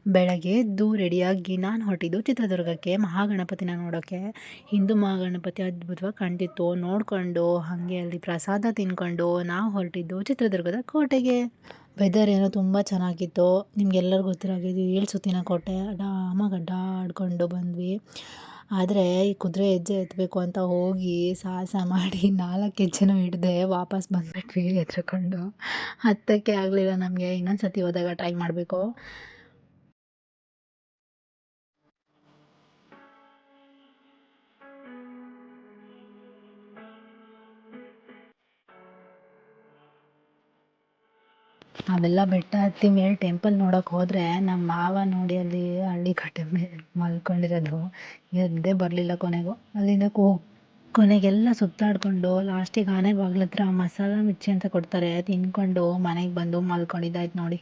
ಬೆಳಗ್ಗೆ ಎದ್ದು ರೆಡಿಯಾಗಿ ನಾನು ಹೊರಟಿದ್ದು ಚಿತ್ರದುರ್ಗಕ್ಕೆ ಮಹಾಗಣಪತಿನ ನೋಡೋಕ್ಕೆ. ಹಿಂದೂ ಮಹಾಗಣಪತಿ ಅದ್ಭುತವಾಗಿ ಕಾಣ್ತಿತ್ತು. ನೋಡಿಕೊಂಡು ಹಾಗೆ ಅಲ್ಲಿ ಪ್ರಸಾದ ತಿಂದ್ಕೊಂಡು ನಾವು ಹೊರಟಿದ್ದು ಚಿತ್ರದುರ್ಗದ ಕೋಟೆಗೆ. ವೆದರ್ ಏನೋ ತುಂಬ ಚೆನ್ನಾಗಿತ್ತು. ನಿಮ್ಗೆಲ್ಲರಿಗೂ ಗೊತ್ತಿರೋ ಹಾಗೆ ಇದು 7 ಸುತ್ತಿನ ಕೋಟೆ. ಆರಾಮಾಗಿ ಅಡ್ಡಾಡ್ಕೊಂಡು ಬಂದ್ವಿ. ಆದರೆ ಈ ಕುದುರೆ ಹೆಜ್ಜೆ ಎತ್ತಬೇಕು ಅಂತ ಹೋಗಿ ಸಾಹಸ ಮಾಡಿ 4 ಹೆಜ್ಜೆನೂ ಹಿಡ್ದೆ ವಾಪಸ್ ಬಂದ್ಬಿಟ್ವಿ ಹೆದ್ರುಕೊಂಡು. ಹತ್ತಕ್ಕೆ ಆಗಲಿಲ್ಲ ನಮಗೆ. ಇನ್ನೊಂದು ಸತಿ ಹೋದಾಗ ಟ್ರೈ ಮಾಡಬೇಕು. ಅವೆಲ್ಲ ಬೆಟ್ಟ ಹತ್ತಿ ಮೇಲೆ ಟೆಂಪಲ್ ನೋಡೋಕೆ ಹೋದರೆ ನಮ್ಮ ಮಾವ ನೋಡಿ ಅಲ್ಲಿ ಹಳ್ಳಿ ಕಟ್ಟೆ ಮೇಲೆ ಮಲ್ಕೊಂಡಿರೋದು ಎದ್ದೇ ಬರಲಿಲ್ಲ ಕೊನೆಗೂ. ಅಲ್ಲಿಂದ ಕೊನೆಗೆಲ್ಲ ಸುತ್ತಾಡಿಕೊಂಡು ಲಾಸ್ಟಿಗೆ ಆನೆ ಬಾಗ್ಲ ಹತ್ರ ಮಸಾಲ ಮಿರ್ಚಿ ಅಂತ ಕೊಡ್ತಾರೆ ತಿಂದ್ಕೊಂಡು ಮನೆಗೆ ಬಂದು ಮಲ್ಕೊಂಡಿದ್ದಾಯ್ತು ನೋಡಿ.